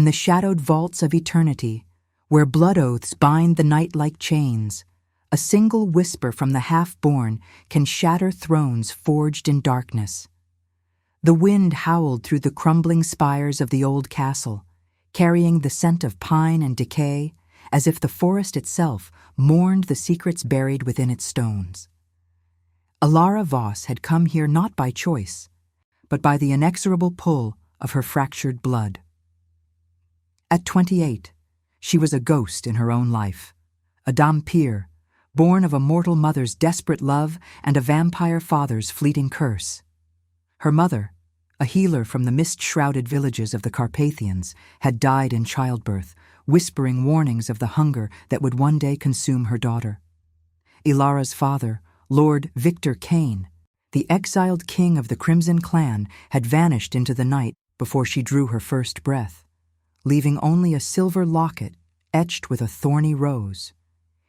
the shadowed vaults of eternity, where blood oaths bind the night like chains, a single whisper from the half-born can shatter thrones forged in darkness. The wind howled through the crumbling spires of the old castle, carrying the scent of pine and decay, as if the forest itself mourned the secrets buried within its stones. Alara Voss had come here not by choice, but by the inexorable pull of her fractured blood. At 28, she was a ghost in her own life, a Dhampir, born of a mortal mother's desperate love and a vampire father's fleeting curse. Her mother, a healer from the mist-shrouded villages of the Carpathians, had died in childbirth, whispering warnings of the hunger that would one day consume her daughter. Ilara's father, Lord Victor Kane, the exiled king of the Crimson Clan, had vanished into the night before she drew her first breath, leaving only a silver locket etched with a thorny rose,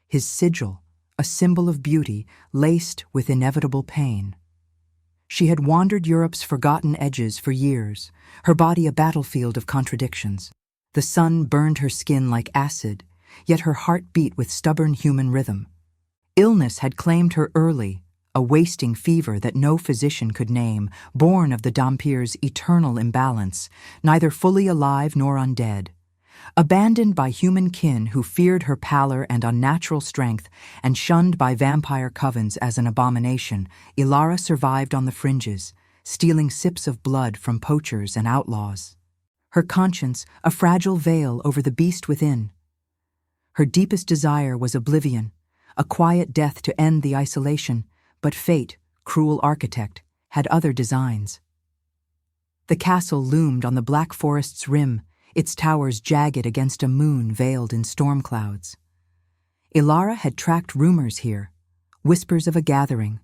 his sigil, a symbol of beauty laced with inevitable pain. She had wandered Europe's forgotten edges for years, her body a battlefield of contradictions. The sun burned her skin like acid, yet her heart beat with stubborn human rhythm. Illness had claimed her early, a wasting fever that no physician could name, born of the Dhampir's eternal imbalance, neither fully alive nor undead. Abandoned by human kin who feared her pallor and unnatural strength, and shunned by vampire covens as an abomination, Ilara survived on the fringes, stealing sips of blood from poachers and outlaws. Her conscience a fragile veil over the beast within. Her deepest desire was oblivion, a quiet death to end the isolation, but fate, cruel architect, had other designs. The castle loomed on the black forest's rim, its towers jagged against a moon veiled in storm clouds. Ilara had tracked rumors here, whispers of a gathering,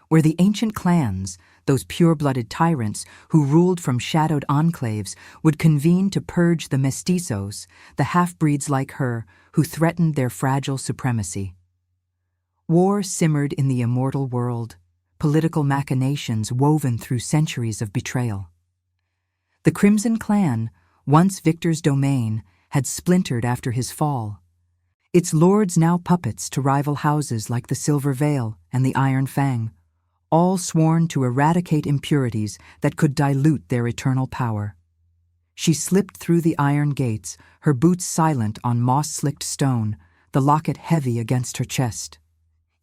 where the ancient clans, those pure-blooded tyrants who ruled from shadowed enclaves, would convene to purge the mestizos, the half-breeds like her, who threatened their fragile supremacy. War simmered in the immortal world, political machinations woven through centuries of betrayal. The Crimson Clan, once Victor's domain, had splintered after his fall, its lords now puppets to rival houses like the Silver Veil and the Iron Fang, all sworn to eradicate impurities that could dilute their eternal power. She slipped through the iron gates, her boots silent on moss-slicked stone, the locket heavy against her chest.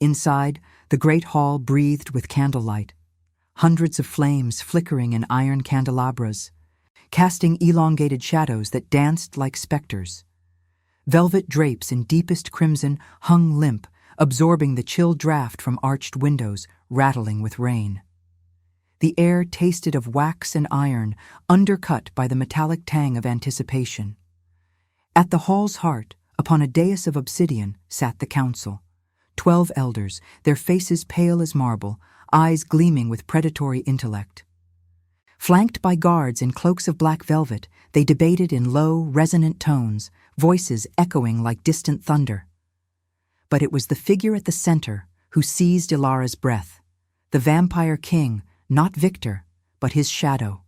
Inside, the great hall breathed with candlelight, hundreds of flames flickering in iron candelabras, casting elongated shadows that danced like specters. Velvet drapes in deepest crimson hung limp, absorbing the chill draft from arched windows, rattling with rain. The air tasted of wax and iron, undercut by the metallic tang of anticipation. At the hall's heart, upon a dais of obsidian, sat the council. 12 elders, their faces pale as marble, eyes gleaming with predatory intellect. Flanked by guards in cloaks of black velvet, they debated in low, resonant tones, voices echoing like distant thunder. But it was the figure at the center who seized Ilara's breath, the vampire king, not Victor, but his shadow,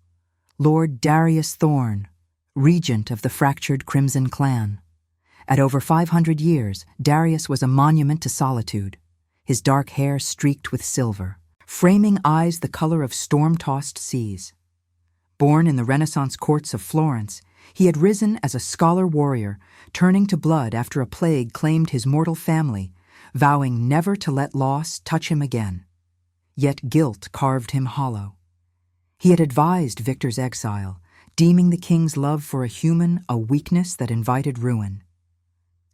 Lord Darius Thorn, regent of the fractured Crimson Clan. At over 500 years, Darius was a monument to solitude, his dark hair streaked with silver, framing eyes the color of storm-tossed seas. Born in the Renaissance courts of Florence, he had risen as a scholar warrior, turning to blood after a plague claimed his mortal family, vowing never to let loss touch him again. Yet guilt carved him hollow. He had advised Victor's exile, deeming the king's love for a human a weakness that invited ruin.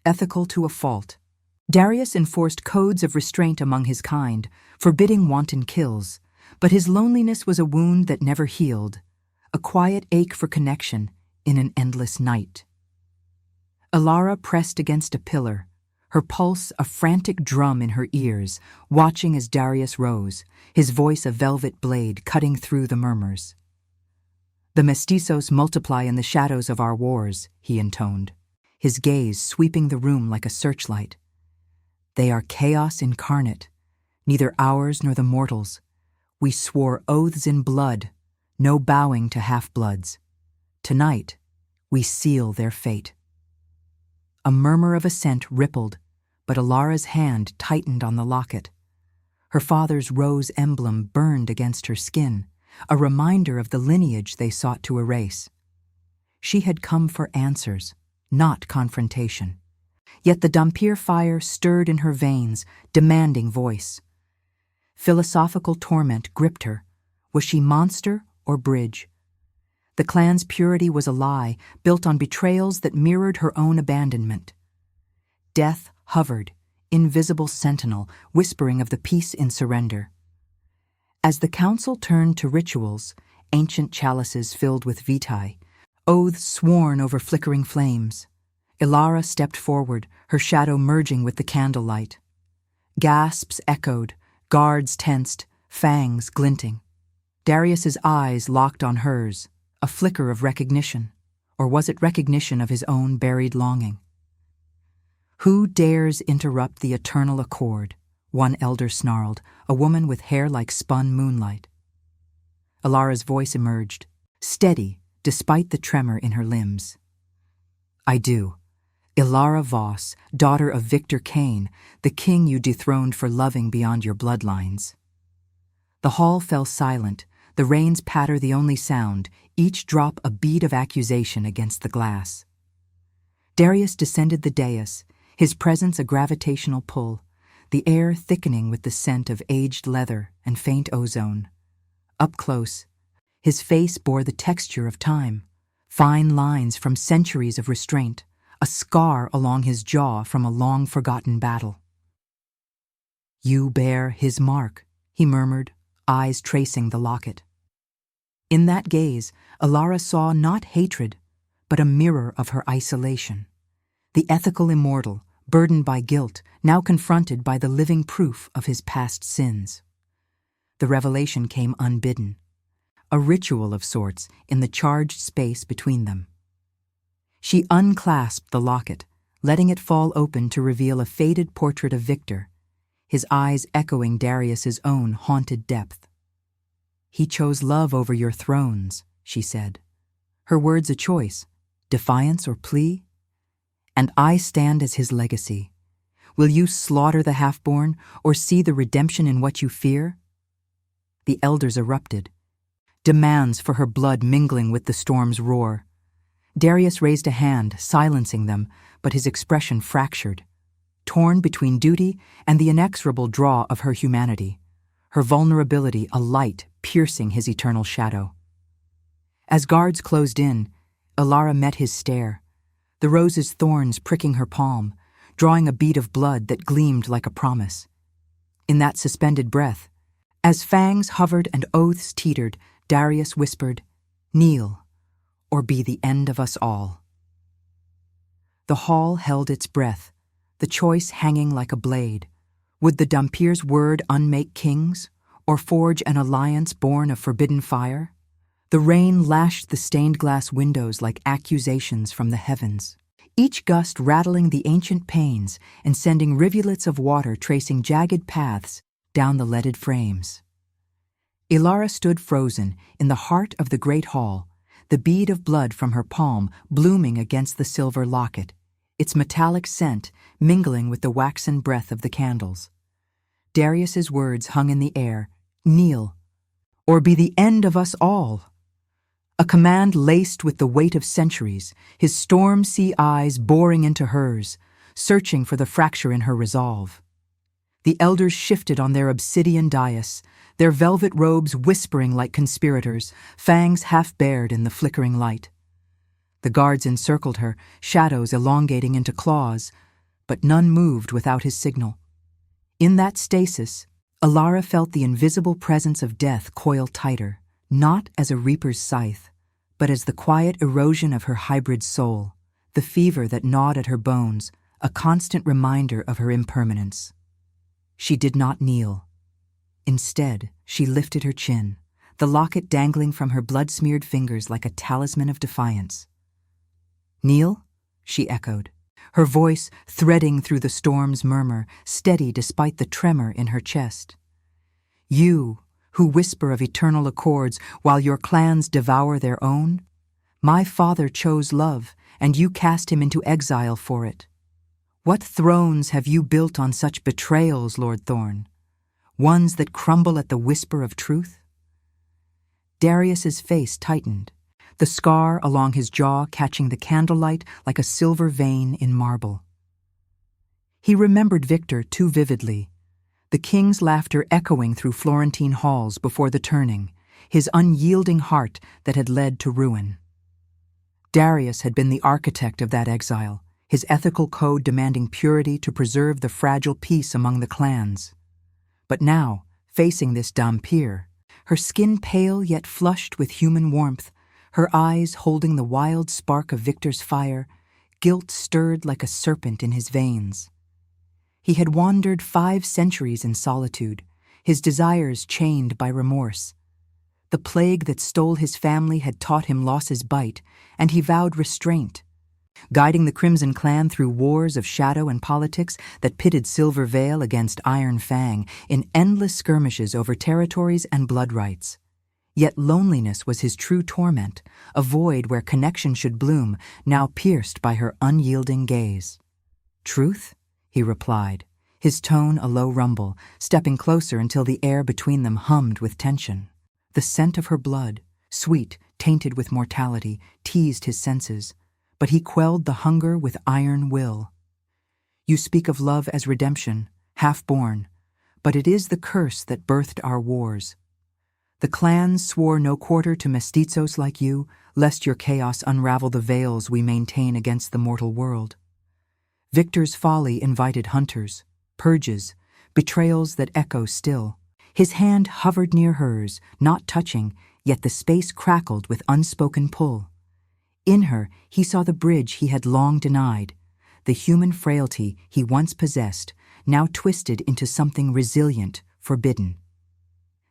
Ethical to a fault, Darius enforced codes of restraint among his kind, forbidding wanton kills, but his loneliness was a wound that never healed, a quiet ache for connection in an endless night. Ilara pressed against a pillar, her pulse a frantic drum in her ears, watching as Darius rose, his voice a velvet blade cutting through the murmurs. "The mestizos multiply in the shadows of our wars," he intoned, his gaze sweeping the room like a searchlight. "They are chaos incarnate, neither ours nor the mortals. We swore oaths in blood, no bowing to half-bloods. Tonight, We seal their fate." A murmur of assent rippled, but Alara's hand tightened on the locket. Her father's rose emblem burned against her skin, a reminder of the lineage they sought to erase. She had come for answers, not confrontation. Yet the Dhampir fire stirred in her veins, demanding voice. Philosophical torment gripped her. Was she monster or bridge? The clan's purity was a lie, built on betrayals that mirrored her own abandonment. Death hovered, invisible sentinel, whispering of the peace in surrender. As the council turned to rituals, ancient chalices filled with vitae, oaths sworn over flickering flames, Ilara stepped forward, her shadow merging with the candlelight. Gasps echoed, guards tensed, fangs glinting. Darius's eyes locked on hers, a flicker of recognition, or was it recognition of his own buried longing? "Who dares interrupt the eternal accord?" one elder snarled, a woman with hair like spun moonlight. Alara's voice emerged, steady despite the tremor in her limbs. "I do. Ilara Voss, daughter of Victor Kane, the king you dethroned for loving beyond your bloodlines." The hall fell silent, the rains patter the only sound, each drop a bead of accusation against the glass. Darius descended the dais, his presence a gravitational pull, the air thickening with the scent of aged leather and faint ozone. Up close, his face bore the texture of time, fine lines from centuries of restraint, a scar along his jaw from a long-forgotten battle. "You bear his mark," he murmured, eyes tracing the locket. In that gaze, Alara saw not hatred, but a mirror of her isolation. The ethical immortal, burdened by guilt, now confronted by the living proof of his past sins. The revelation came unbidden, a ritual of sorts in the charged space between them. She unclasped the locket, letting it fall open to reveal a faded portrait of Victor, his eyes echoing Darius's own haunted depth. "He chose love over your thrones," she said. Her words a choice, defiance or plea? "And I stand as his legacy. Will you slaughter the half-born, or see the redemption in what you fear?" The elders erupted, demands for her blood mingling with the storm's roar. Darius raised a hand, silencing them, but his expression fractured, torn between duty and the inexorable draw of her humanity, her vulnerability a light piercing his eternal shadow. As guards closed in, Alara met his stare, the rose's thorns pricking her palm, drawing a bead of blood that gleamed like a promise. In that suspended breath, as fangs hovered and oaths teetered, Darius whispered, "Kneel, or be the end of us all." The hall held its breath, the choice hanging like a blade. Would the Dhampir's word unmake kings, or forge an alliance born of forbidden fire? The rain lashed the stained glass windows like accusations from the heavens, each gust rattling the ancient panes and sending rivulets of water tracing jagged paths down the leaded frames. Ilara stood frozen in the heart of the great hall, the bead of blood from her palm blooming against the silver locket, its metallic scent mingling with the waxen breath of the candles. Darius's words hung in the air, "Kneel, or be the end of us all." A command laced with the weight of centuries, his storm sea eyes boring into hers, searching for the fracture in her resolve. The elders shifted on their obsidian dais, their velvet robes whispering like conspirators, fangs half-bared in the flickering light. The guards encircled her, shadows elongating into claws, but none moved without his signal. In that stasis, Alara felt the invisible presence of death coil tighter, not as a reaper's scythe, but as the quiet erosion of her hybrid soul, the fever that gnawed at her bones, a constant reminder of her impermanence. She did not kneel. Instead, she lifted her chin, the locket dangling from her blood-smeared fingers like a talisman of defiance. "Kneel?" she echoed, her voice threading through the storm's murmur, steady despite the tremor in her chest. "You, who whisper of eternal accords while your clans devour their own? My father chose love, and you cast him into exile for it. What thrones have you built on such betrayals, Lord Thorn? Ones that crumble at the whisper of truth? Darius's face tightened, the scar along his jaw catching the candlelight like a silver vein in marble. He remembered Victor too vividly, the king's laughter echoing through Florentine halls before the turning, his unyielding heart that had led to ruin. Darius had been the architect of that exile, his ethical code demanding purity to preserve the fragile peace among the clans. But now, facing this Dhampir, her skin pale yet flushed with human warmth, her eyes holding the wild spark of Victor's fire, guilt stirred like a serpent in his veins. He had wandered 5 centuries in solitude, his desires chained by remorse. The plague that stole his family had taught him loss's bite, and he vowed restraint. Guiding the Crimson Clan through wars of shadow and politics that pitted Silver Veil against Iron Fang in endless skirmishes over territories and blood rights. Yet loneliness was his true torment, a void where connection should bloom, now pierced by her unyielding gaze. Truth? He replied, his tone a low rumble, stepping closer until the air between them hummed with tension. The scent of her blood, sweet, tainted with mortality, teased his senses, but he quelled the hunger with iron will. You speak of love as redemption, half-born, but it is the curse that birthed our wars. The clans swore no quarter to mestizos like you, lest your chaos unravel the veils we maintain against the mortal world. Victor's folly invited hunters, purges, betrayals that echo still. His hand hovered near hers, not touching, yet the space crackled with unspoken pull. In her, he saw the bridge he had long denied, the human frailty he once possessed, now twisted into something resilient, forbidden.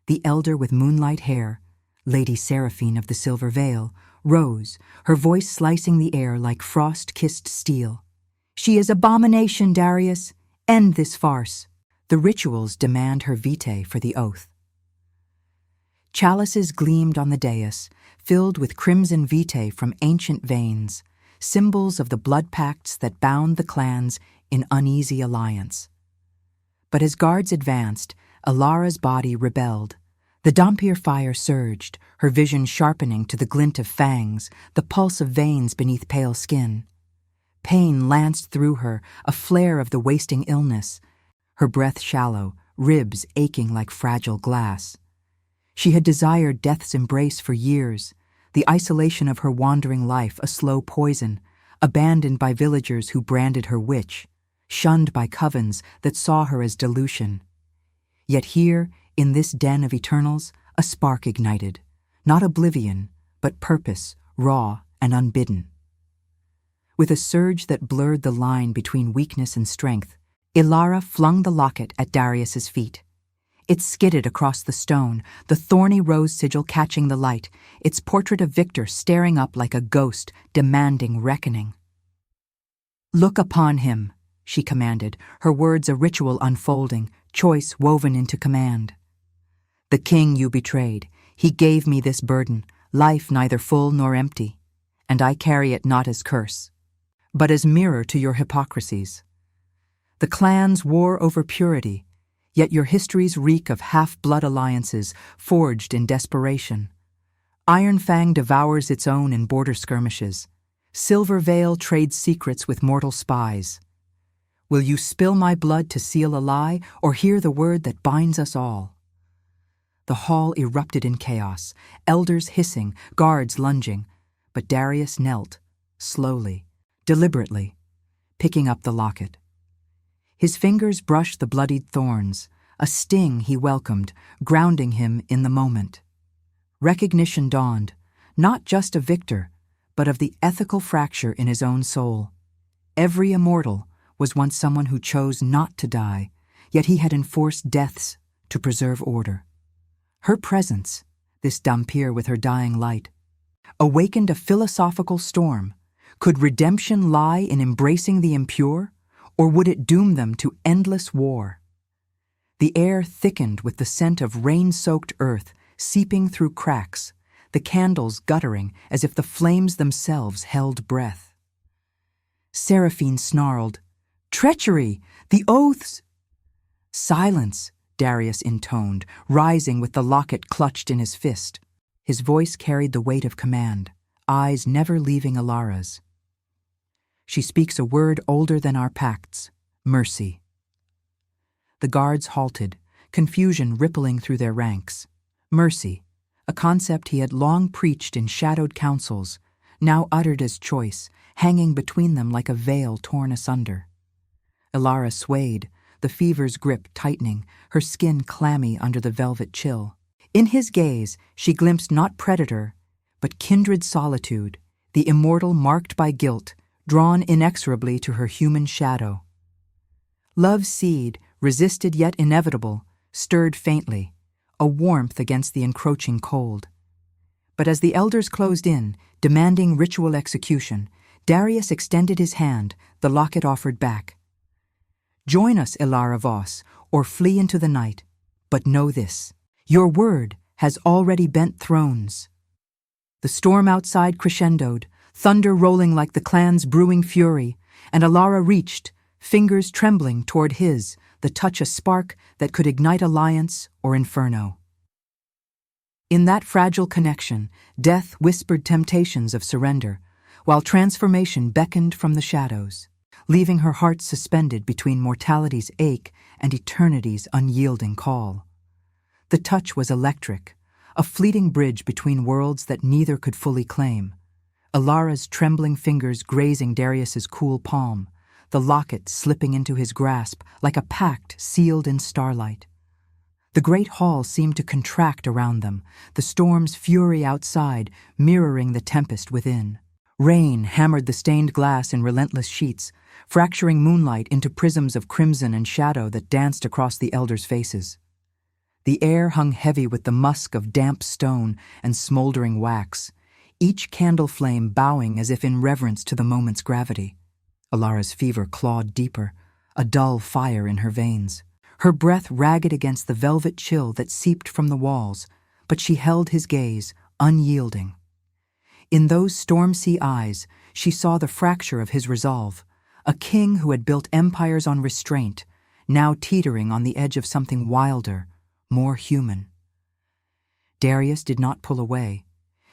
The elder with moonlight hair, Lady Seraphine of the Silver Veil, rose, her voice slicing the air like frost-kissed steel. She is abomination, Darius. End this farce. The rituals demand her vitae for the oath. Chalices gleamed on the dais, filled with crimson vitae from ancient veins, symbols of the blood pacts that bound the clans in uneasy alliance. But as guards advanced, Ilara's body rebelled. The Dhampir fire surged, her vision sharpening to the glint of fangs, the pulse of veins beneath pale skin. Pain lanced through her, a flare of the wasting illness, her breath shallow, ribs aching like fragile glass. She had desired death's embrace for years, the isolation of her wandering life a slow poison, abandoned by villagers who branded her witch, shunned by covens that saw her as dilution. Yet here, in this den of eternals, a spark ignited, not oblivion, but purpose, raw and unbidden. With a surge that blurred the line between weakness and strength, Ilara flung the locket at Darius's feet. It skidded across the stone, the thorny rose sigil catching the light, its portrait of Victor staring up like a ghost, demanding reckoning. "Look upon him," she commanded, her words a ritual unfolding, choice woven into command. "The king you betrayed, he gave me this burden, life neither full nor empty, and I carry it not as curse, but as mirror to your hypocrisies. The clans war over purity, yet your histories reek of half-blood alliances forged in desperation. Iron Fang devours its own in border skirmishes. Silver Veil trades secrets with mortal spies. Will you spill my blood to seal a lie, or hear the word that binds us all?" The hall erupted in chaos, elders hissing, guards lunging, but Darius knelt, slowly, deliberately, picking up the locket. His fingers brushed the bloodied thorns, a sting he welcomed, grounding him in the moment. Recognition dawned, not just of Victor, but of the ethical fracture in his own soul. Every immortal was once someone who chose not to die, yet he had enforced deaths to preserve order. Her presence, this Dhampir with her dying light, awakened a philosophical storm. Could redemption lie in embracing the impure, or would it doom them to endless war? The air thickened with the scent of rain-soaked earth seeping through cracks, the candles guttering as if the flames themselves held breath. Seraphine snarled, "Treachery! The oaths!" "Silence," Darius intoned, rising with the locket clutched in his fist. His voice carried the weight of command, eyes never leaving Ilara's. "She speaks a word older than our pacts, mercy." The guards halted, confusion rippling through their ranks. Mercy, a concept he had long preached in shadowed councils, now uttered as choice, hanging between them like a veil torn asunder. Ilara swayed, the fever's grip tightening, her skin clammy under the velvet chill. In his gaze, she glimpsed not predator, but kindred solitude, the immortal marked by guilt, drawn inexorably to her human shadow. Love's seed, resisted yet inevitable, stirred faintly, a warmth against the encroaching cold. But as the elders closed in, demanding ritual execution, Darius extended his hand, the locket offered back. "Join us, Ilara Voss, or flee into the night. But know this, your word has already bent thrones." The storm outside crescendoed, thunder rolling like the clan's brewing fury, and Ilara reached, fingers trembling toward his, the touch a spark that could ignite alliance or inferno. In that fragile connection, death whispered temptations of surrender, while transformation beckoned from the shadows, leaving her heart suspended between mortality's ache and eternity's unyielding call. The touch was electric, a fleeting bridge between worlds that neither could fully claim. Ilara's trembling fingers grazing Darius's cool palm, the locket slipping into his grasp like a pact sealed in starlight. The great hall seemed to contract around them, the storm's fury outside mirroring the tempest within. Rain hammered the stained glass in relentless sheets, fracturing moonlight into prisms of crimson and shadow that danced across the elders' faces. The air hung heavy with the musk of damp stone and smoldering wax, each candle flame bowing as if in reverence to the moment's gravity. Ilara's fever clawed deeper, a dull fire in her veins. Her breath ragged against the velvet chill that seeped from the walls, but she held his gaze, unyielding. In those storm-sea eyes, she saw the fracture of his resolve, a king who had built empires on restraint, now teetering on the edge of something wilder, more human. Darius did not pull away.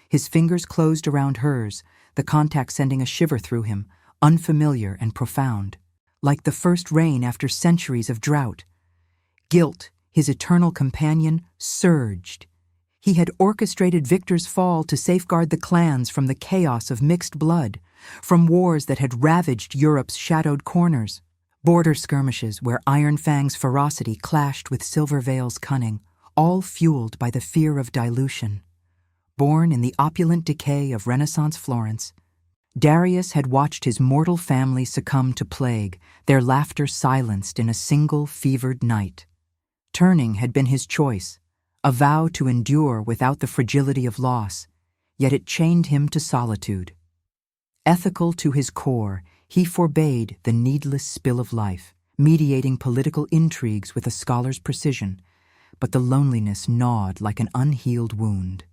His fingers closed around hers, the contact sending a shiver through him, unfamiliar and profound, like the first rain after centuries of drought. Guilt, his eternal companion, surged. He had orchestrated Victor's fall to safeguard the clans from the chaos of mixed blood, from wars that had ravaged Europe's shadowed corners, border skirmishes where Iron Fang's ferocity clashed with Silver Veil's cunning, all fueled by the fear of dilution. Born in the opulent decay of Renaissance Florence, Darius had watched his mortal family succumb to plague, their laughter silenced in a single fevered night. Turning had been his choice, a vow to endure without the fragility of loss, yet it chained him to solitude. Ethical to his core, he forbade the needless spill of life, mediating political intrigues with a scholar's precision, but the loneliness gnawed like an unhealed wound.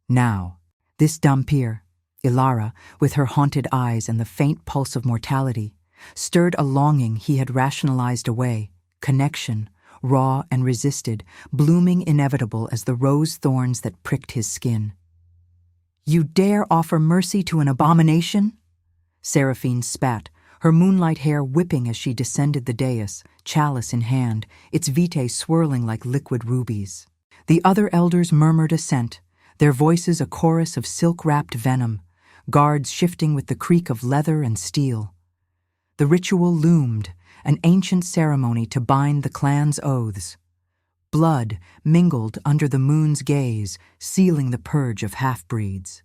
Now, this Dhampir, Ilara, with her haunted eyes and the faint pulse of mortality, stirred a longing he had rationalized away, connection, raw and resisted, blooming inevitable as the rose thorns that pricked his skin. "You dare offer mercy to an abomination?" Seraphine spat, her moonlight hair whipping as she descended the dais, chalice in hand, its vitae swirling like liquid rubies. The other elders murmured assent, their voices a chorus of silk-wrapped venom, guards shifting with the creak of leather and steel. The ritual loomed, an ancient ceremony to bind the clan's oaths. Blood mingled under the moon's gaze, sealing the purge of half-breeds.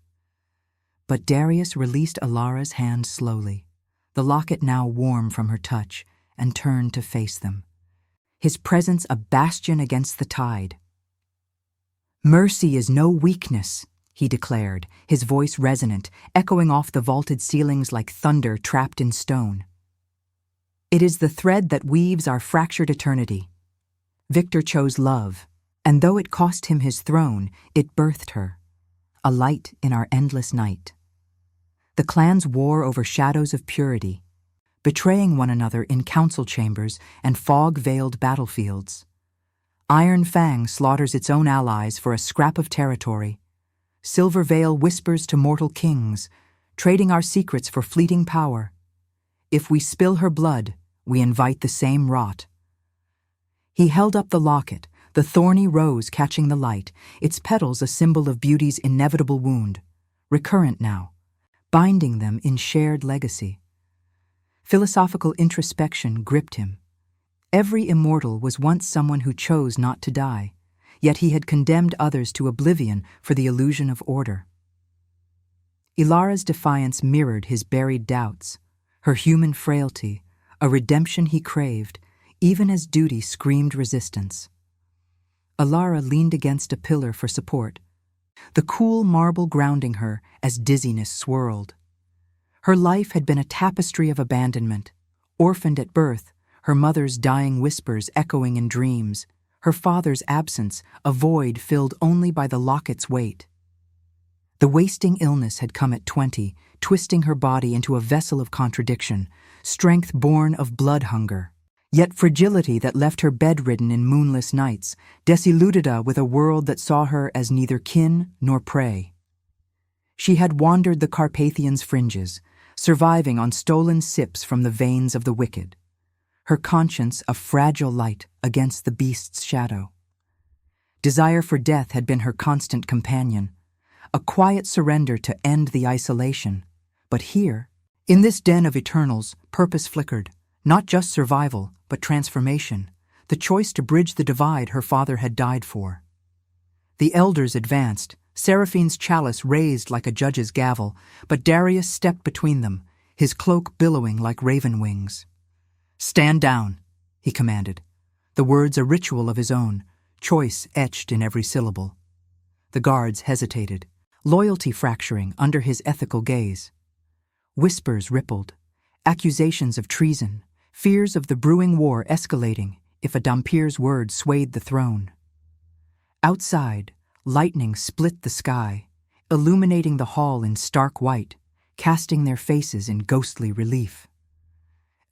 But Darius released Ilara's hand slowly, the locket now warm from her touch, and turned to face them, his presence a bastion against the tide. "Mercy is no weakness," he declared, his voice resonant, echoing off the vaulted ceilings like thunder trapped in stone. "It is the thread that weaves our fractured eternity. Victor chose love, and though it cost him his throne, it birthed her. a light in our endless night. The clans war over shadows of purity, betraying one another in council chambers and fog-veiled battlefields. Iron Fang slaughters its own allies for a scrap of territory. Silver Veil whispers to mortal kings, trading our secrets for fleeting power. If we spill her blood, we invite the same rot. He held up the locket, the thorny rose catching the light, its petals a symbol of beauty's inevitable wound, recurrent now, binding them in shared legacy. Philosophical introspection gripped him. Every immortal was once someone who chose not to die, yet he had condemned others to oblivion for the illusion of order. Ilara's defiance mirrored his buried doubts, her human frailty, a redemption he craved, even as duty screamed resistance. Ilara leaned against a pillar for support, the cool marble grounding her as dizziness swirled. Her life had been a tapestry of abandonment, orphaned at birth, her mother's dying whispers echoing in dreams, her father's absence, a void filled only by the locket's weight. The wasting illness had come at 20, twisting her body into a vessel of contradiction, strength born of blood hunger, yet fragility that left her bedridden in moonless nights, desiludida with a world that saw her as neither kin nor prey. She had wandered the Carpathian's fringes, surviving on stolen sips from the veins of the wicked, her conscience a fragile light against the beast's shadow. Desire for death had been her constant companion, a quiet surrender to end the isolation. But here, in this den of eternals, purpose flickered, not just survival, but transformation, the choice to bridge the divide her father had died for. The elders advanced, Seraphine's chalice raised like a judge's gavel, but Darius stepped between them, his cloak billowing like raven wings. "Stand down," he commanded, the words a ritual of his own, choice etched in every syllable. The guards hesitated, loyalty fracturing under his ethical gaze. Whispers rippled, accusations of treason, fears of the brewing war escalating if a Dhampir's word swayed the throne. Outside, lightning split the sky, illuminating the hall in stark white, casting their faces in ghostly relief.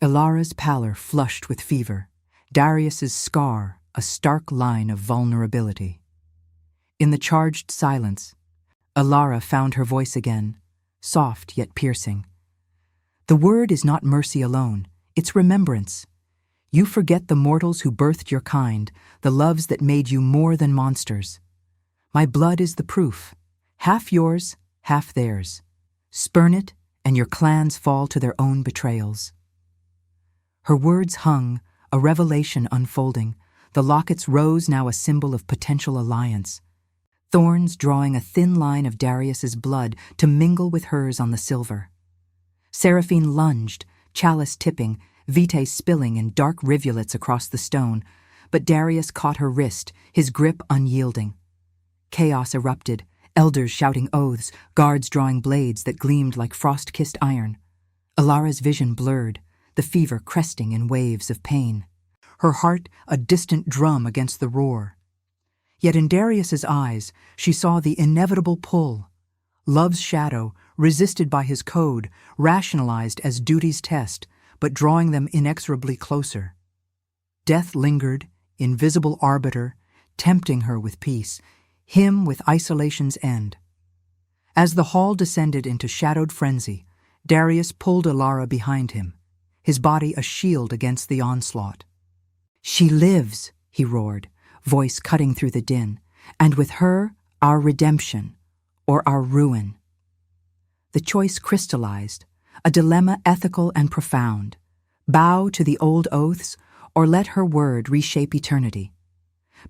Ilara's pallor flushed with fever, Darius's scar a stark line of vulnerability. In the charged silence, Ilara found her voice again, soft yet piercing. "The word is not mercy alone, it's remembrance. You forget the mortals who birthed your kind, the loves that made you more than monsters. My blood is the proof, half yours, half theirs. Spurn it, and your clans fall to their own betrayals." Her words hung, a revelation unfolding, the locket's rose now a symbol of potential alliance, thorns drawing a thin line of Darius's blood to mingle with hers on the silver. Seraphine lunged, chalice tipping, vitae spilling in dark rivulets across the stone, but Darius caught her wrist, his grip unyielding. Chaos erupted, elders shouting oaths, guards drawing blades that gleamed like frost-kissed iron. Ilara's vision blurred, the fever cresting in waves of pain, her heart a distant drum against the roar. Yet in Darius's eyes, she saw the inevitable pull. Love's shadow, resisted by his code, rationalized as duty's test, but drawing them inexorably closer. Death lingered, invisible arbiter, tempting her with peace, him with isolation's end. As the hall descended into shadowed frenzy, Darius pulled Ilara behind him, his body a shield against the onslaught. "She lives," he roared, voice cutting through the din, "and with her, our redemption, or our ruin." The choice crystallized, a dilemma ethical and profound. Bow to the old oaths, or let her word reshape eternity.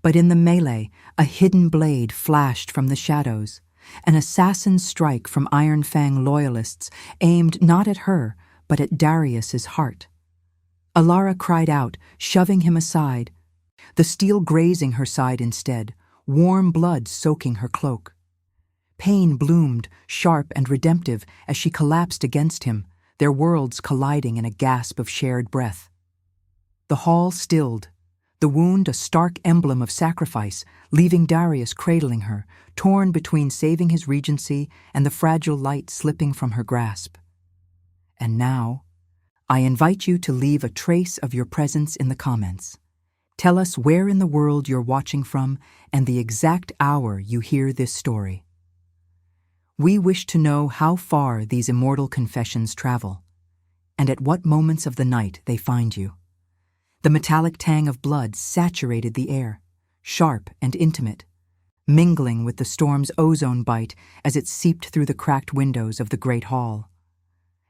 But in the melee, a hidden blade flashed from the shadows, an assassin strike from Iron Fang loyalists aimed not at her, but at Darius's heart. Ilara cried out, shoving him aside, the steel grazing her side instead, warm blood soaking her cloak. Pain bloomed, sharp and redemptive, as she collapsed against him, their worlds colliding in a gasp of shared breath. The hall stilled, the wound a stark emblem of sacrifice, leaving Darius cradling her, torn between saving his regency and the fragile light slipping from her grasp. And now, I invite you to leave a trace of your presence in the comments. Tell us where in the world you're watching from and the exact hour you hear this story. We wish to know how far these immortal confessions travel, and at what moments of the night they find you. The metallic tang of blood saturated the air, sharp and intimate, mingling with the storm's ozone bite as it seeped through the cracked windows of the great hall.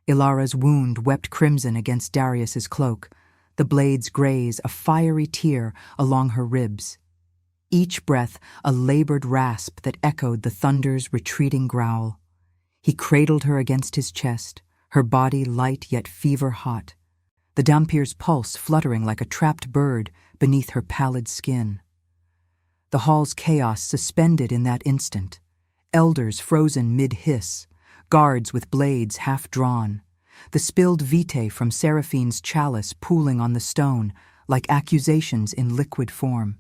Ilara's wound wept crimson against Darius's cloak, the blades graze a fiery tear along her ribs. Each breath a labored rasp that echoed the thunder's retreating growl. He cradled her against his chest, her body light yet fever-hot, the Dhampir's pulse fluttering like a trapped bird beneath her pallid skin. The hall's chaos suspended in that instant, elders frozen mid-hiss, guards with blades half-drawn, the spilled vitae from Seraphine's chalice pooling on the stone like accusations in liquid form.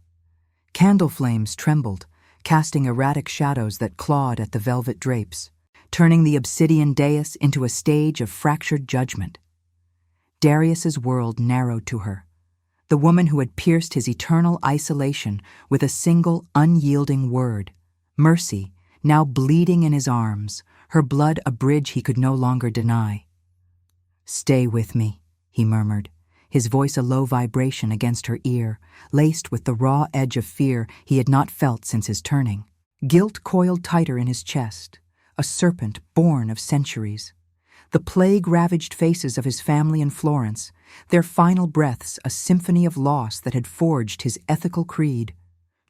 Candle flames trembled, casting erratic shadows that clawed at the velvet drapes, turning the obsidian dais into a stage of fractured judgment. Darius's world narrowed to her, the woman who had pierced his eternal isolation with a single unyielding word, mercy, now bleeding in his arms, her blood a bridge he could no longer deny. "Stay with me," he murmured, his voice a low vibration against her ear, laced with the raw edge of fear he had not felt since his turning. Guilt coiled tighter in his chest, a serpent born of centuries. The plague-ravaged faces of his family in Florence, their final breaths a symphony of loss that had forged his ethical creed.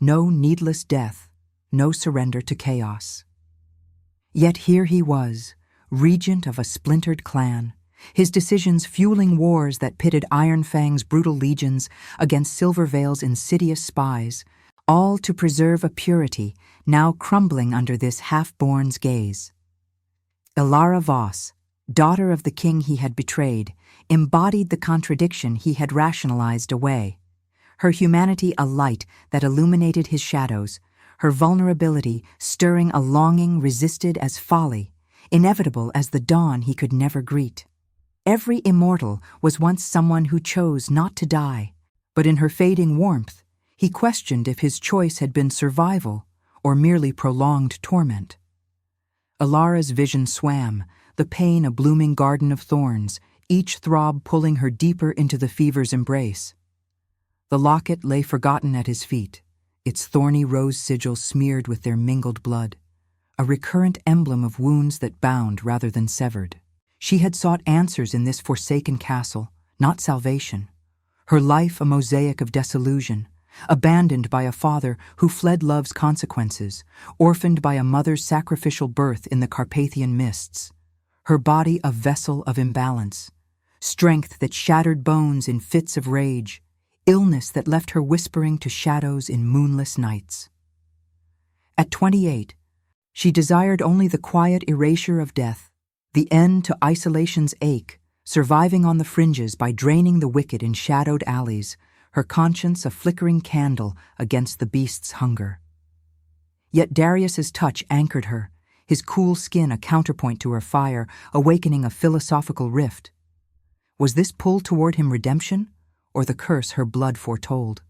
No needless death, no surrender to chaos. Yet here he was, regent of a splintered clan, his decisions fueling wars that pitted Ironfang's brutal legions against Silverveil's insidious spies, all to preserve a purity now crumbling under this half-born's gaze. Ilara Voss, daughter of the king he had betrayed, embodied the contradiction he had rationalized away. Her humanity a light that illuminated his shadows, her vulnerability stirring a longing resisted as folly, inevitable as the dawn he could never greet. Every immortal was once someone who chose not to die, but in her fading warmth, he questioned if his choice had been survival or merely prolonged torment. Ilara's vision swam, the pain a blooming garden of thorns, each throb pulling her deeper into the fever's embrace. The locket lay forgotten at his feet, its thorny rose sigil smeared with their mingled blood, a recurrent emblem of wounds that bound rather than severed. She had sought answers in this forsaken castle, not salvation. Her life a mosaic of disillusion, abandoned by a father who fled love's consequences, orphaned by a mother's sacrificial birth in the Carpathian mists. Her body a vessel of imbalance, strength that shattered bones in fits of rage, illness that left her whispering to shadows in moonless nights. At 28, she desired only the quiet erasure of death, the end to isolation's ache, surviving on the fringes by draining the wicked in shadowed alleys, her conscience a flickering candle against the beast's hunger. Yet Darius's touch anchored her, his cool skin a counterpoint to her fire, awakening a philosophical rift. Was this pull toward him redemption, or the curse her blood foretold?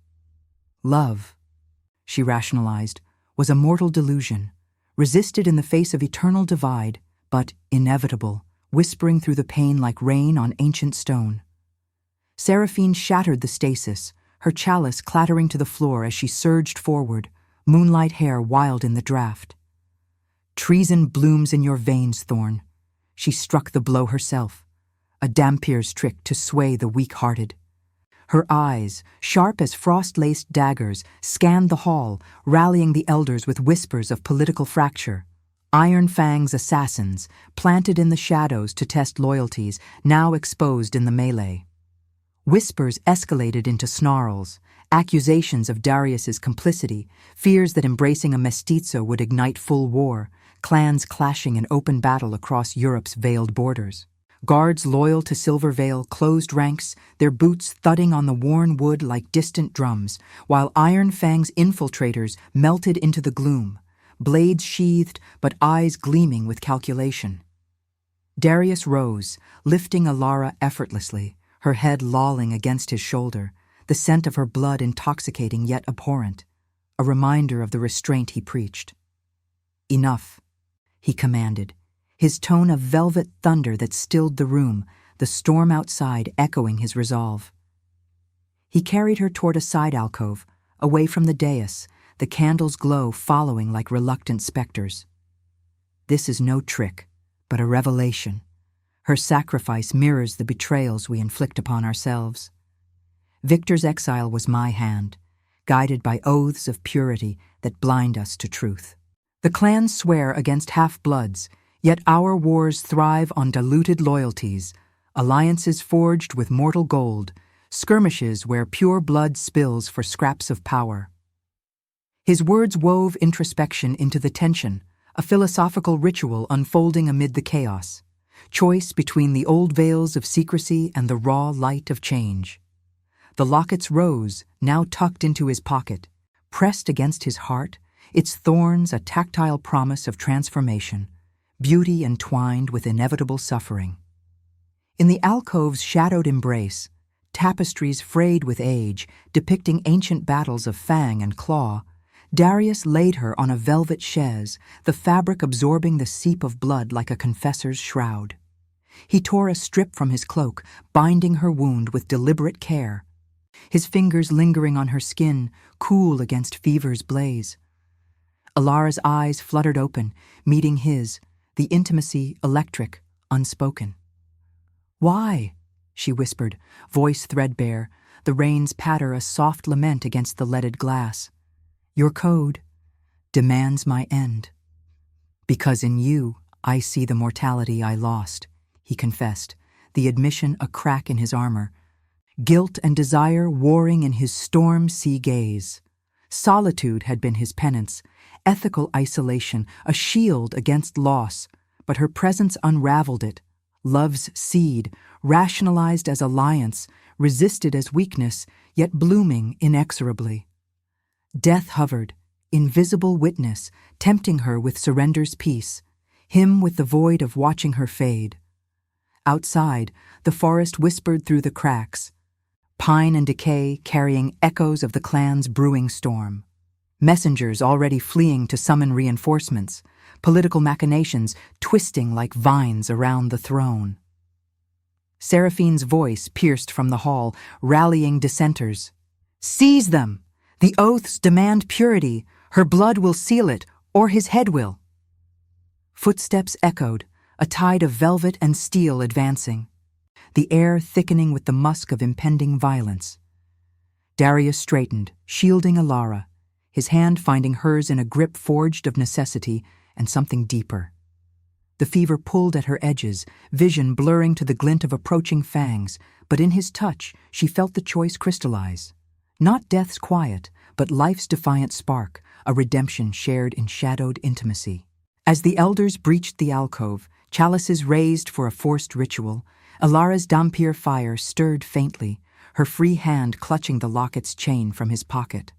Love, she rationalized, was a mortal delusion, resisted in the face of eternal divide, but inevitable, whispering through the pain like rain on ancient stone. Seraphine shattered the stasis, her chalice clattering to the floor as she surged forward, moonlight hair wild in the draft. "Treason blooms in your veins, Thorn." She struck the blow herself, a Dhampir's trick to sway the weak-hearted. Her eyes, sharp as frost-laced daggers, scanned the hall, rallying the elders with whispers of political fracture. Ironfang's assassins, planted in the shadows to test loyalties, now exposed in the melee. Whispers escalated into snarls, accusations of Darius's complicity, fears that embracing a mestizo would ignite full war, clans clashing in open battle across Europe's veiled borders. Guards loyal to Silvervale closed ranks, their boots thudding on the worn wood like distant drums, while Iron Fang's infiltrators melted into the gloom, blades sheathed but eyes gleaming with calculation. Darius rose, lifting Alara effortlessly, her head lolling against his shoulder, the scent of her blood intoxicating yet abhorrent, a reminder of the restraint he preached. "Enough," he commanded, his tone of velvet thunder that stilled the room, the storm outside echoing his resolve. He carried her toward a side alcove, away from the dais, the candle's glow following like reluctant specters. This is no trick, but a revelation. Her sacrifice mirrors the betrayals we inflict upon ourselves. Victor's exile was my hand, guided by oaths of purity that blind us to truth. The clans swear against half-bloods, yet our wars thrive on diluted loyalties, alliances forged with mortal gold, skirmishes where pure blood spills for scraps of power. His words wove introspection into the tension, a philosophical ritual unfolding amid the chaos, choice between the old veils of secrecy and the raw light of change. The lockets rose, now tucked into his pocket, pressed against his heart, its thorns a tactile promise of transformation, beauty entwined with inevitable suffering. In the alcove's shadowed embrace, tapestries frayed with age, depicting ancient battles of fang and claw, Darius laid her on a velvet chaise, the fabric absorbing the seep of blood like a confessor's shroud. He tore a strip from his cloak, binding her wound with deliberate care, his fingers lingering on her skin, cool against fever's blaze. Alara's eyes fluttered open, meeting his, the intimacy electric, unspoken. "Why?" she whispered, voice threadbare, the reins patter a soft lament against the leaded glass. "Your code demands my end." "Because in you I see the mortality I lost," he confessed, the admission a crack in his armor. Guilt and desire warring in his storm-sea gaze. Solitude had been his penance, ethical isolation, a shield against loss, but her presence unraveled it. Love's seed, rationalized as alliance, resisted as weakness, yet blooming inexorably. Death hovered, invisible witness, tempting her with surrender's peace, him with the void of watching her fade. Outside, the forest whispered through the cracks, pine and decay carrying echoes of the clan's brewing storm. Messengers already fleeing to summon reinforcements, political machinations twisting like vines around the throne. Seraphine's voice pierced from the hall, rallying dissenters. "Seize them! The oaths demand purity. Her blood will seal it, or his head will." Footsteps echoed, a tide of velvet and steel advancing, the air thickening with the musk of impending violence. Darius straightened, shielding Alara, his hand finding hers in a grip forged of necessity and something deeper. The fever pulled at her edges, vision blurring to the glint of approaching fangs, but in his touch she felt the choice crystallize. Not death's quiet, but life's defiant spark, a redemption shared in shadowed intimacy. As the elders breached the alcove, chalices raised for a forced ritual, Alara's Dhampir fire stirred faintly, her free hand clutching the locket's chain from his pocket.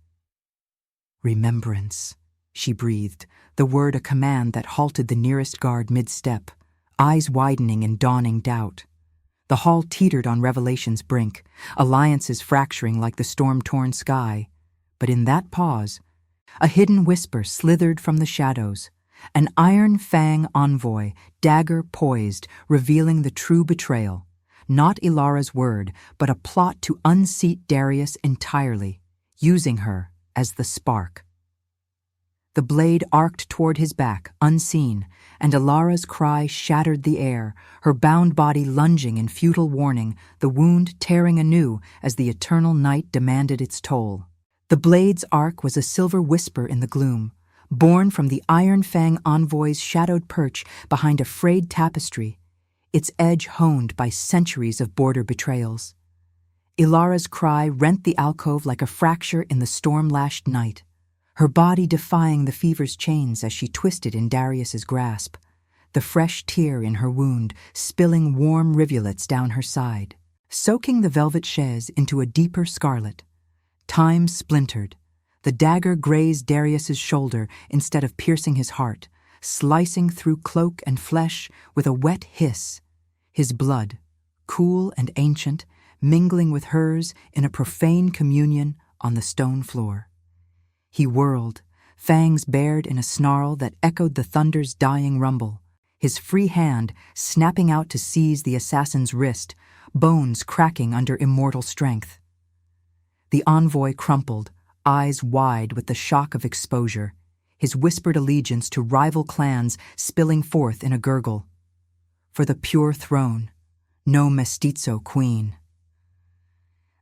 "Remembrance," she breathed, the word a command that halted the nearest guard mid-step, eyes widening in dawning doubt. The hall teetered on revelation's brink, alliances fracturing like the storm-torn sky. But in that pause, a hidden whisper slithered from the shadows, an iron fang envoy, dagger poised, revealing the true betrayal. Not Ilara's word, but a plot to unseat Darius entirely, using her as the spark. The blade arced toward his back, unseen, and Alara's cry shattered the air, her bound body lunging in futile warning, the wound tearing anew as the eternal night demanded its toll. The blade's arc was a silver whisper in the gloom, born from the Iron Fang envoy's shadowed perch behind a frayed tapestry, its edge honed by centuries of border betrayals. Ilara's cry rent the alcove like a fracture in the storm-lashed night, her body defying the fever's chains as she twisted in Darius's grasp. the fresh tear in her wound spilling warm rivulets down her side, soaking the velvet chaise into a deeper scarlet. Time splintered. The dagger grazed Darius's shoulder instead of piercing his heart, slicing through cloak and flesh with a wet hiss. His blood, cool and ancient, mingling with hers in a profane communion on the stone floor. He whirled, fangs bared in a snarl that echoed the thunder's dying rumble, his free hand snapping out to seize the assassin's wrist, bones cracking under immortal strength. The envoy crumpled, eyes wide with the shock of exposure, his whispered allegiance to rival clans spilling forth in a gurgle. For the pure throne, no mestizo queen.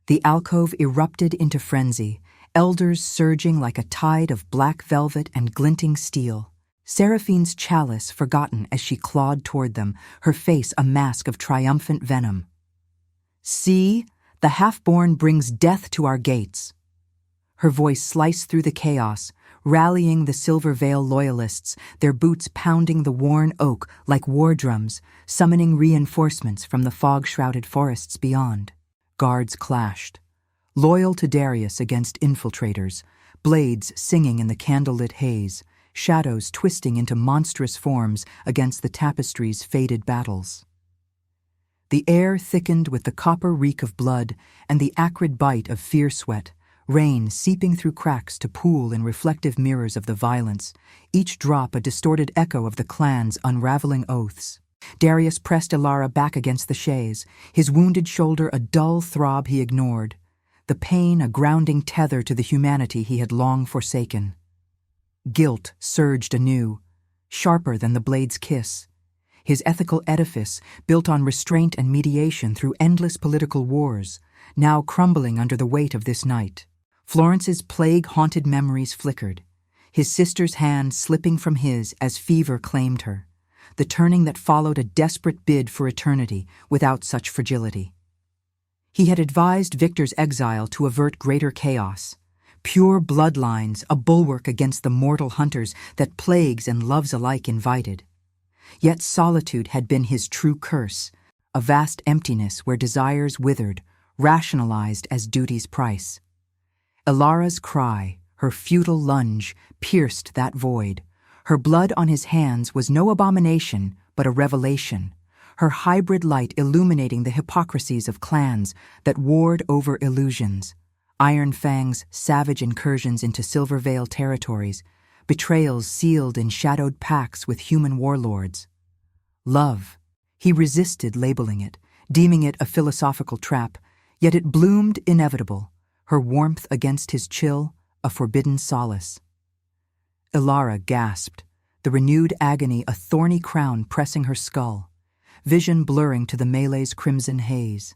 The alcove erupted into frenzy, elders surging like a tide of black velvet and glinting steel. Seraphine's chalice forgotten as she clawed toward them, her face a mask of triumphant venom. "See, the half-born brings death to our gates." Her voice sliced through the chaos, rallying the Silver Veil loyalists, their boots pounding the worn oak like war drums, summoning reinforcements from the fog-shrouded forests beyond. Guards clashed, loyal to Darius against infiltrators, blades singing in the candlelit haze, shadows twisting into monstrous forms against the tapestry's faded battles. The air thickened with the copper reek of blood and the acrid bite of fear sweat, rain seeping through cracks to pool in reflective mirrors of the violence, each drop a distorted echo of the clan's unraveling oaths. Darius pressed Elara back against the chaise, his wounded shoulder a dull throb he ignored, the pain a grounding tether to the humanity he had long forsaken. Guilt surged anew, sharper than the blade's kiss. His ethical edifice, built on restraint and mediation through endless political wars, now crumbling under the weight of this night. Florence's plague-haunted memories flickered, his sister's hand slipping from his as fever claimed her, the turning that followed a desperate bid for eternity without such fragility. He had advised Victor's exile to avert greater chaos, pure bloodlines a bulwark against the mortal hunters that plagues and loves alike invited. Yet solitude had been his true curse, a vast emptiness where desires withered, rationalized as duty's price. Elara's cry, her futile lunge, pierced that void. Her blood on his hands was no abomination, but a revelation, her hybrid light illuminating the hypocrisies of clans that warred over illusions, Iron Fang's savage incursions into Silver Veil territories, betrayals sealed in shadowed pacts with human warlords. Love. He resisted labeling it, deeming it a philosophical trap, yet it bloomed inevitable, her warmth against his chill, a forbidden solace. Elara gasped, the renewed agony a thorny crown pressing her skull, vision blurring to the melee's crimson haze.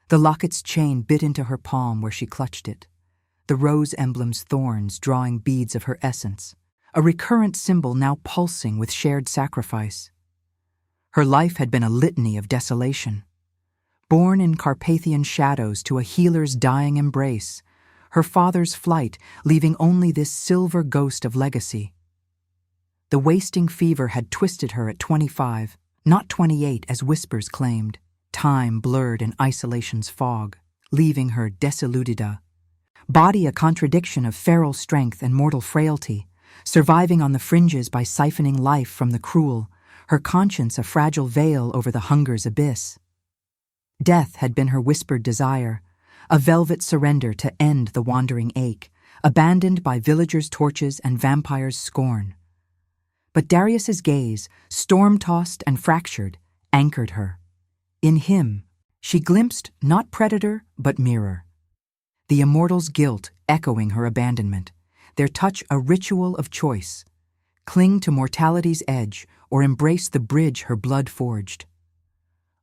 The locket's chain bit into her palm where she clutched it, the rose emblem's thorns drawing beads of her essence, a recurrent symbol now pulsing with shared sacrifice. Her life had been a litany of desolation. Born in Carpathian shadows to a healer's dying embrace, her father's flight leaving only this silver ghost of legacy. The wasting fever had twisted her at 25, not 28 as whispers claimed, time blurred in isolation's fog, leaving her desiludida. Body a contradiction of feral strength and mortal frailty, surviving on the fringes by siphoning life from the cruel, her conscience a fragile veil over the hunger's abyss. Death had been her whispered desire, a velvet surrender to end the wandering ache, abandoned by villagers' torches and vampires' scorn. But Darius's gaze, storm-tossed and fractured, anchored her. In him, she glimpsed not predator but mirror. The immortal's guilt echoing her abandonment, their touch a ritual of choice. Cling to mortality's edge or embrace the bridge her blood forged.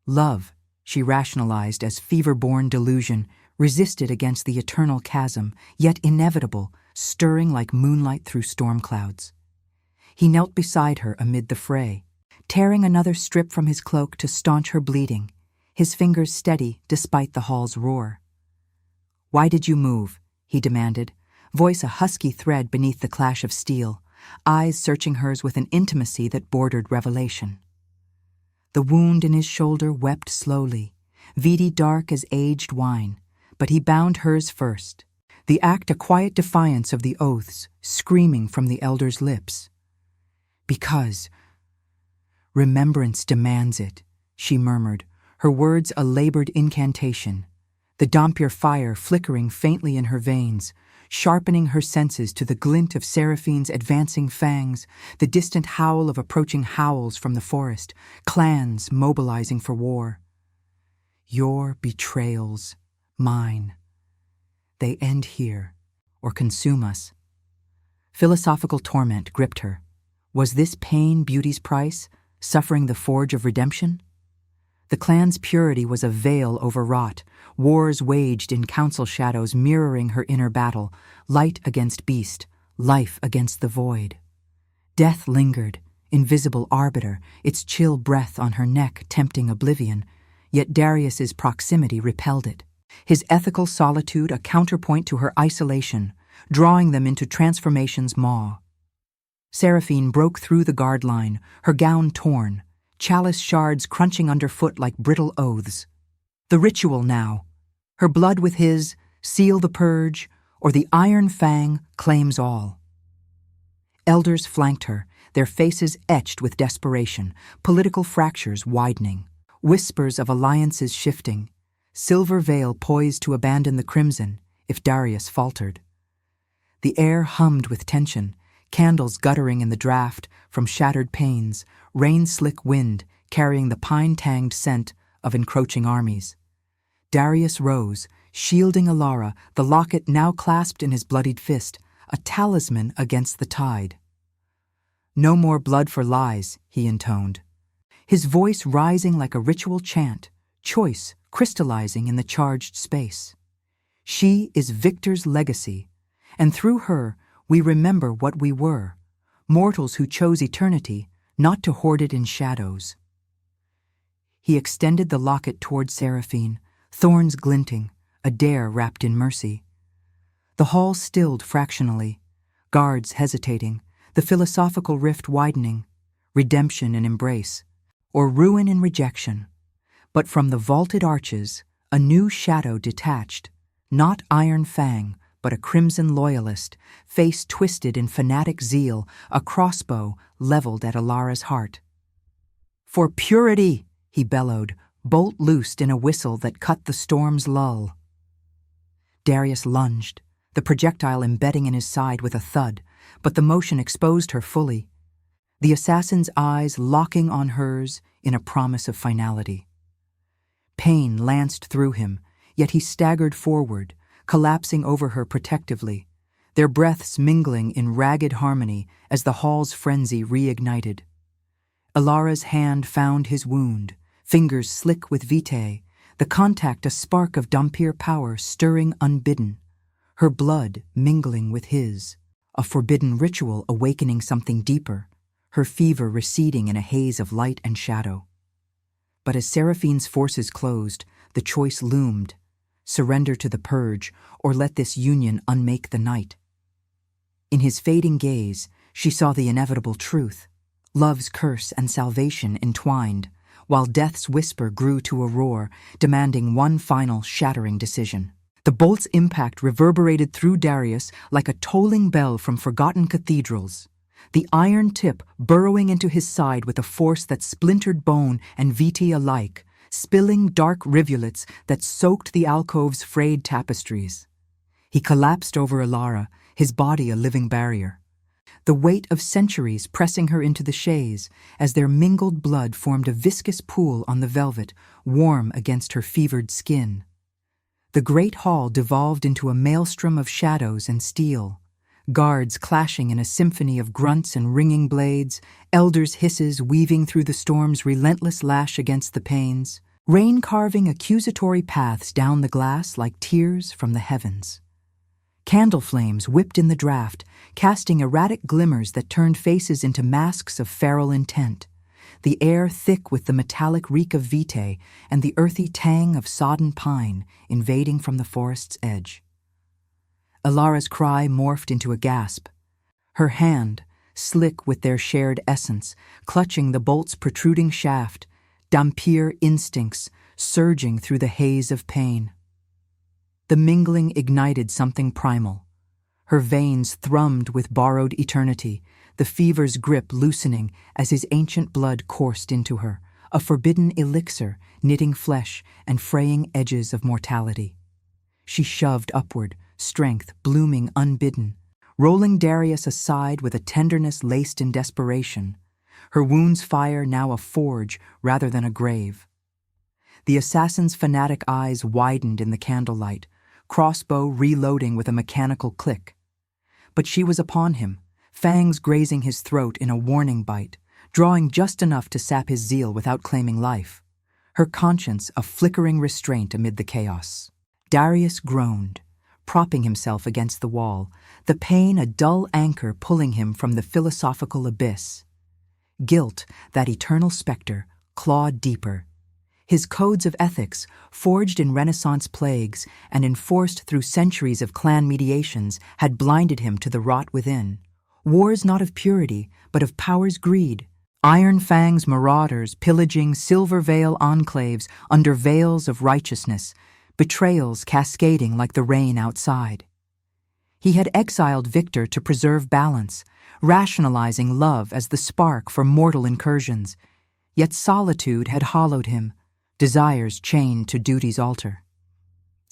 Love, she rationalized as fever-born delusion, resisted against the eternal chasm, yet inevitable, stirring like moonlight through storm clouds. He knelt beside her amid the fray, tearing another strip from his cloak to staunch her bleeding, his fingers steady despite the hall's roar. "Why did you move?" he demanded, voice a husky thread beneath the clash of steel, eyes searching hers with an intimacy that bordered revelation. The wound in his shoulder wept slowly, Viti dark as aged wine, but he bound hers first, the act a quiet defiance of the oaths screaming from the elder's lips. Because remembrance demands it, she murmured, her words a labored incantation, the Dhampir fire flickering faintly in her veins, sharpening her senses to the glint of Seraphine's advancing fangs, the distant howl of approaching howls from the forest, clans mobilizing for war. Your betrayals, mine. They end here, or consume us. Philosophical torment gripped her. Was this pain beauty's price, suffering the forge of redemption? The clan's purity was a veil overwrought, wars waged in council shadows mirroring her inner battle, light against beast, life against the void. Death lingered, invisible arbiter, its chill breath on her neck tempting oblivion, yet Darius's proximity repelled it. His ethical solitude a counterpoint to her isolation, drawing them into transformation's maw. Seraphine broke through the guard line, her gown torn, chalice shards crunching underfoot like brittle oaths. The ritual now. Her blood with his, seal the purge, or the iron fang claims all. Elders flanked her, their faces etched with desperation, political fractures widening, whispers of alliances shifting, silver veil poised to abandon the crimson if Darius faltered. The air hummed with tension, candles guttering in the draft from shattered panes, rain-slick wind carrying the pine-tanged scent of encroaching armies. Darius rose, shielding Alara, the locket now clasped in his bloodied fist, a talisman against the tide. No more blood for lies, he intoned, his voice rising like a ritual chant, choice crystallizing in the charged space. She is Victor's legacy, and through her we remember what we were, mortals who chose eternity, not to hoard it in shadows. He extended the locket toward Seraphine, thorns glinting, a dare wrapped in mercy. The hall stilled fractionally, guards hesitating, the philosophical rift widening, redemption and embrace, or ruin and rejection. But from the vaulted arches, a new shadow detached, not iron fang, but a crimson loyalist, face twisted in fanatic zeal, a crossbow leveled at Alara's heart. For purity, he bellowed, bolt loosed in a whistle that cut the storm's lull. Darius lunged, the projectile embedding in his side with a thud, but the motion exposed her fully, the assassin's eyes locking on hers in a promise of finality. Pain lanced through him, yet he staggered forward, collapsing over her protectively, their breaths mingling in ragged harmony as the hall's frenzy reignited. Alara's hand found his wound, fingers slick with vitae, the contact a spark of Dhampir power stirring unbidden, her blood mingling with his, a forbidden ritual awakening something deeper, her fever receding in a haze of light and shadow. But as Seraphine's forces closed, the choice loomed, surrender to the purge, or let this union unmake the night. In his fading gaze, she saw the inevitable truth, love's curse and salvation entwined, while death's whisper grew to a roar, demanding one final shattering decision. The bolt's impact reverberated through Darius like a tolling bell from forgotten cathedrals, the iron tip burrowing into his side with a force that splintered bone and vitae alike, spilling dark rivulets that soaked the alcove's frayed tapestries. He collapsed over Alara, his body a living barrier, the weight of centuries pressing her into the chaise as their mingled blood formed a viscous pool on the velvet, warm against her fevered skin. The great hall devolved into a maelstrom of shadows and steel, guards clashing in a symphony of grunts and ringing blades, elders' hisses weaving through the storm's relentless lash against the panes, rain carving accusatory paths down the glass like tears from the heavens. Candle flames whipped in the draft, casting erratic glimmers that turned faces into masks of feral intent, the air thick with the metallic reek of vitae and the earthy tang of sodden pine invading from the forest's edge. Alara's cry morphed into a gasp. Her hand, slick with their shared essence, clutching the bolt's protruding shaft, Dhampir instincts surging through the haze of pain. The mingling ignited something primal. Her veins thrummed with borrowed eternity, the fever's grip loosening as his ancient blood coursed into her, a forbidden elixir knitting flesh and fraying edges of mortality. She shoved upward, strength blooming unbidden, rolling Darius aside with a tenderness laced in desperation, her wound's fire now a forge rather than a grave. The assassin's fanatic eyes widened in the candlelight, crossbow reloading with a mechanical click. But she was upon him, fangs grazing his throat in a warning bite, drawing just enough to sap his zeal without claiming life, her conscience a flickering restraint amid the chaos. Darius groaned, propping himself against the wall, the pain a dull anchor pulling him from the philosophical abyss. Guilt, that eternal specter, clawed deeper. His codes of ethics, forged in Renaissance plagues and enforced through centuries of clan mediations, had blinded him to the rot within. Wars not of purity, but of power's greed. Iron Fang's marauders pillaging Silver Veil enclaves under veils of righteousness, betrayals cascading like the rain outside. He had exiled Victor to preserve balance, rationalizing love as the spark for mortal incursions. Yet solitude had hollowed him, desires chained to duty's altar.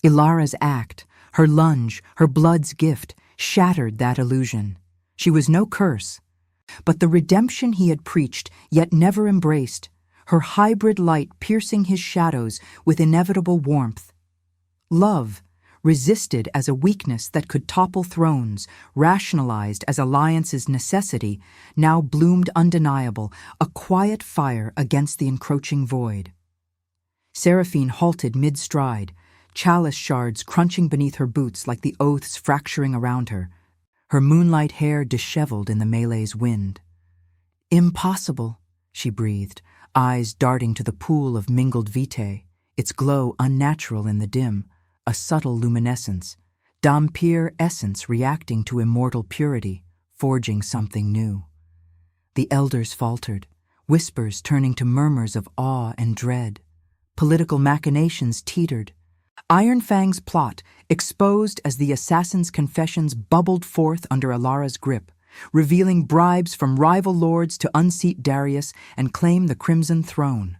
Ilara's act, her lunge, her blood's gift, shattered that illusion. She was no curse, but the redemption he had preached yet never embraced, her hybrid light piercing his shadows with inevitable warmth. Love, resisted as a weakness that could topple thrones, rationalized as alliance's necessity, now bloomed undeniable, a quiet fire against the encroaching void. Seraphine halted mid-stride, chalice shards crunching beneath her boots like the oaths fracturing around her, her moonlight hair disheveled in the melee's wind. "Impossible," she breathed, eyes darting to the pool of mingled vitae, its glow unnatural in the dim, a subtle luminescence, Dhampir essence reacting to immortal purity, forging something new. The elders faltered, whispers turning to murmurs of awe and dread. Political machinations teetered. Iron Fang's plot, exposed as the assassin's confessions bubbled forth under Ilara's grip, revealing bribes from rival lords to unseat Darius and claim the Crimson Throne.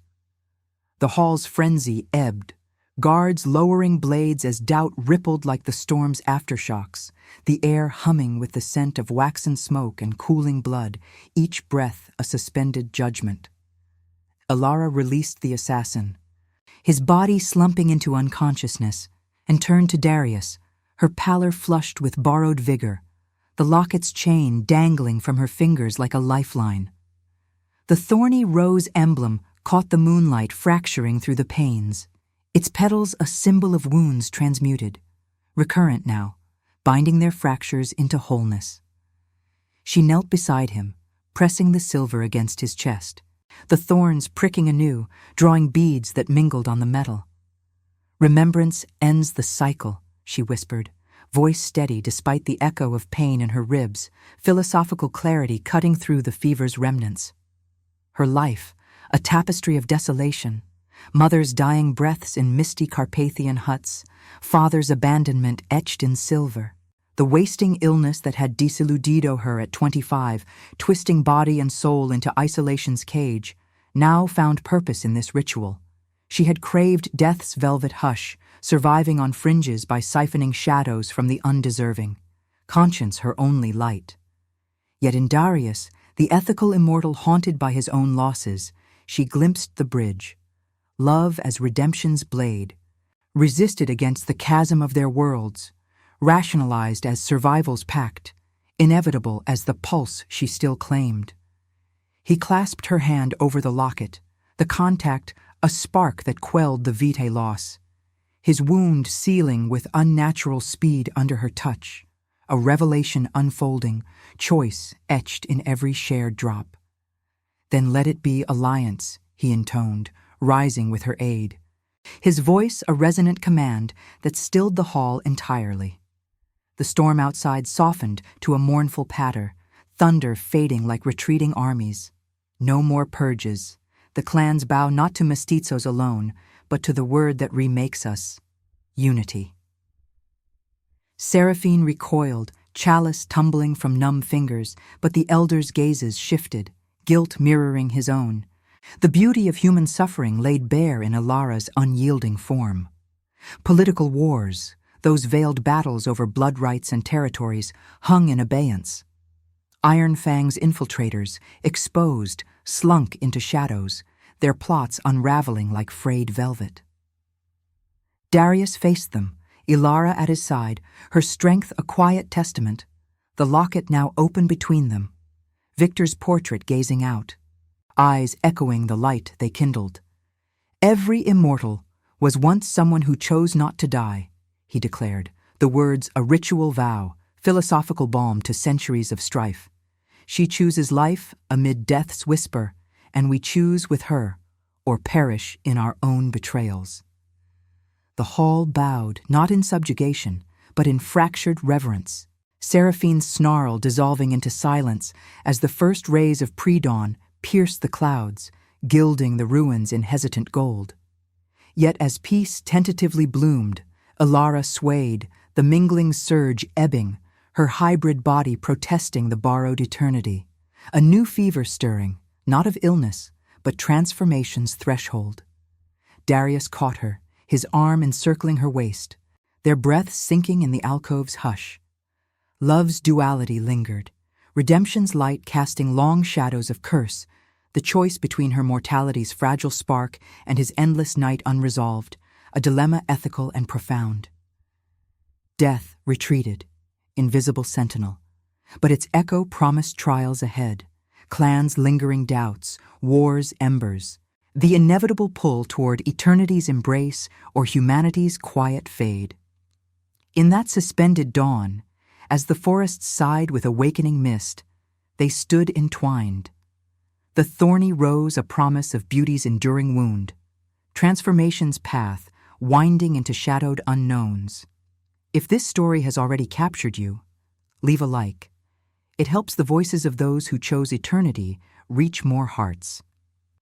The hall's frenzy ebbed, guards lowering blades as doubt rippled like the storm's aftershocks, the air humming with the scent of waxen smoke and cooling blood, each breath a suspended judgment. Ilara released the assassin, his body slumping into unconsciousness, and turned to Darius, her pallor flushed with borrowed vigor, the locket's chain dangling from her fingers like a lifeline. The thorny rose emblem caught the moonlight fracturing through the panes, its petals a symbol of wounds transmuted, recurrent now, binding their fractures into wholeness. She knelt beside him, pressing the silver against his chest, the thorns pricking anew, drawing beads that mingled on the metal. "Remembrance ends the cycle," she whispered, voice steady despite the echo of pain in her ribs, philosophical clarity cutting through the fever's remnants. Her life, a tapestry of desolation, mother's dying breaths in misty Carpathian huts, father's abandonment etched in silver, the wasting illness that had desiludido her at 25, twisting body and soul into isolation's cage, now found purpose in this ritual. She had craved death's velvet hush, surviving on fringes by siphoning shadows from the undeserving, conscience her only light. Yet in Darius, the ethical immortal haunted by his own losses, she glimpsed the bridge, love as redemption's blade, resisted against the chasm of their worlds, rationalized as survival's pact, inevitable as the pulse she still claimed. He clasped her hand over the locket, the contact a spark that quelled the vitae loss, his wound sealing with unnatural speed under her touch, a revelation unfolding, choice etched in every shared drop. "Then let it be alliance," he intoned, rising with her aid, his voice a resonant command that stilled the hall entirely. The storm outside softened to a mournful patter, thunder fading like retreating armies. No more purges. The clans bow not to mestizos alone, but to the word that remakes us: unity. Seraphine recoiled, chalice tumbling from numb fingers, but the elder's gazes shifted, guilt mirroring his own. The beauty of human suffering laid bare in Ilara's unyielding form. Political wars, those veiled battles over blood rights and territories, hung in abeyance. Iron Fang's infiltrators, exposed, slunk into shadows, their plots unraveling like frayed velvet. Darius faced them, Ilara at his side, her strength a quiet testament, the locket now open between them, Victor's portrait gazing out, eyes echoing the light they kindled. Every immortal was once someone who chose not to die, he declared, the words a ritual vow, philosophical balm to centuries of strife. She chooses life amid death's whisper, and we choose with her, or perish in our own betrayals. The hall bowed, not in subjugation, but in fractured reverence, Seraphine's snarl dissolving into silence as the first rays of pre-dawn pierced the clouds, gilding the ruins in hesitant gold. Yet as peace tentatively bloomed, Ilara swayed, the mingling surge ebbing, her hybrid body protesting the borrowed eternity, a new fever stirring, not of illness, but transformation's threshold. Darius caught her, his arm encircling her waist, their breaths sinking in the alcove's hush. Love's duality lingered, redemption's light casting long shadows of curse, the choice between her mortality's fragile spark and his endless night unresolved, a dilemma ethical and profound. Death retreated, invisible sentinel, but its echo promised trials ahead, clans' lingering doubts, war's embers, the inevitable pull toward eternity's embrace or humanity's quiet fade. In that suspended dawn, as the forests sighed with awakening mist, they stood entwined. The thorny rose a promise of beauty's enduring wound, transformation's path winding into shadowed unknowns. If this story has already captured you, leave a like. It helps the voices of those who chose eternity reach more hearts.